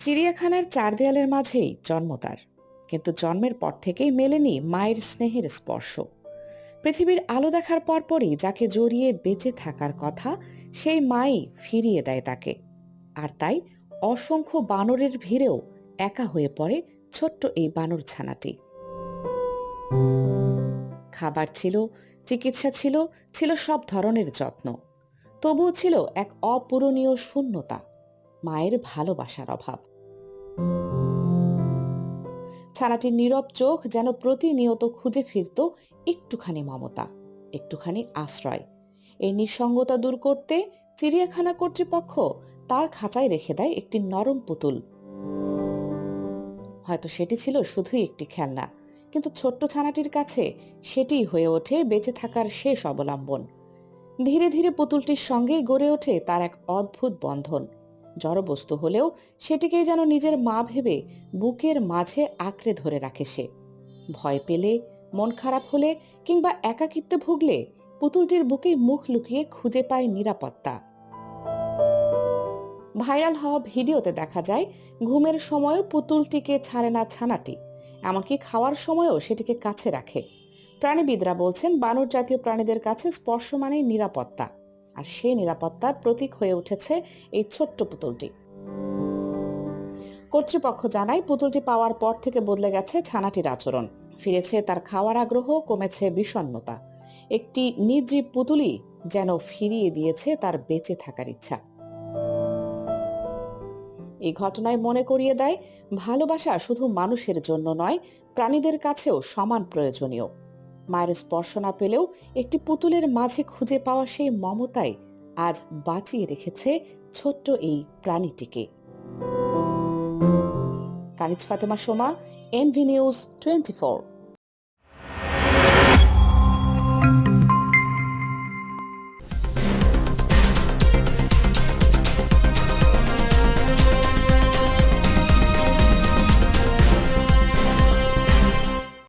চিড়িয়াখানার চার দেয়ালের মাঝেই জন্ম তার, কিন্তু জন্মের পর থেকেই মেলেনি মায়ের স্নেহের স্পর্শ। পৃথিবীর আলো দেখার পরপরই যাকে জড়িয়ে বেঁচে থাকার কথা, সেই মাই ফিরিয়ে দেয় তাকে। আর তাই অসংখ্য বানরের ভিড়েও একা হয়ে পড়ে ছোট্ট এই বানর ছানাটি। খাবার ছিল, চিকিৎসা ছিল, ছিল সব ধরনের যত্ন। তবুও ছিল এক অপূরণীয় শূন্যতা, মায়ের ভালোবাসার অভাব। ছানাটির নীরব চোখ যেন প্রতিনিয়ত খুঁজে ফিরত একটুখানি মমতা, একটুখানি আশ্রয়। এই নিঃসঙ্গতা দূর করতে চিড়িয়াখানা কর্তৃপক্ষ তার খাঁচায় রেখে দেয় একটি নরম পুতুল। হয়তো সেটি ছিল শুধুই একটি খেলনা, কিন্তু ছোট্ট ছানাটির কাছে সেটিই হয়ে ওঠে বেঁচে থাকার শেষ অবলম্বন। ধীরে ধীরে পুতুলটির সঙ্গেই গড়ে ওঠে তার এক অদ্ভুত বন্ধন। জড়বস্তু হলেও সেটিকেই যেন নিজের মা ভেবে বুকের মাঝে আঁকড়ে ধরে রাখে সে। ভয় পেলে, মন খারাপ হলে কিংবা একাকিত্বে ভুগলে পুতুলটির বুকেই মুখ লুকিয়ে খুঁজে পায় নিরাপত্তা। ভাইরাল হওয়া ভিডিওতে দেখা যায় ঘুমের সময়ও পুতুলটিকে ছাড়ে না ছানাটি, এমনকি খাওয়ার সময়ও সেটিকে কাছে রাখে। প্রাণীবিদরা বলছেন বানর জাতীয় প্রাণীদের কাছে স্পর্শ মানেই নিরাপত্তা, আর সেই নিরাপত্তার প্রতীক হয়ে উঠেছে এই ছোট্ট পুতুলটি। কর্তৃপক্ষ জানায় পুতুলটি পাওয়ার পর থেকে বদলে গেছে ছানাটির আচরণ, ফিরেছে তার খাওয়ার আগ্রহ, কমেছে বিষণ্ণতা। একটি নির্জীব পুতুলই যেন ফিরিয়ে দিয়েছে তার বেঁচে থাকার ইচ্ছা। এই ঘটনায় মনে করিয়ে দেয় ভালোবাসা শুধু মানুষের জন্য নয়, প্রাণীদের কাছেও সমান প্রয়োজনীয়। মায়ের স্পর্শ না পেলেও একটি পুতুলের মাঝে খুঁজে পাওয়া সেই মমতাই আজ বাঁচিয়ে রেখেছে ছোট্ট এই প্রাণীটিকে। কানিজ ফাতেমা সোমা, এনভি নিউজ 24।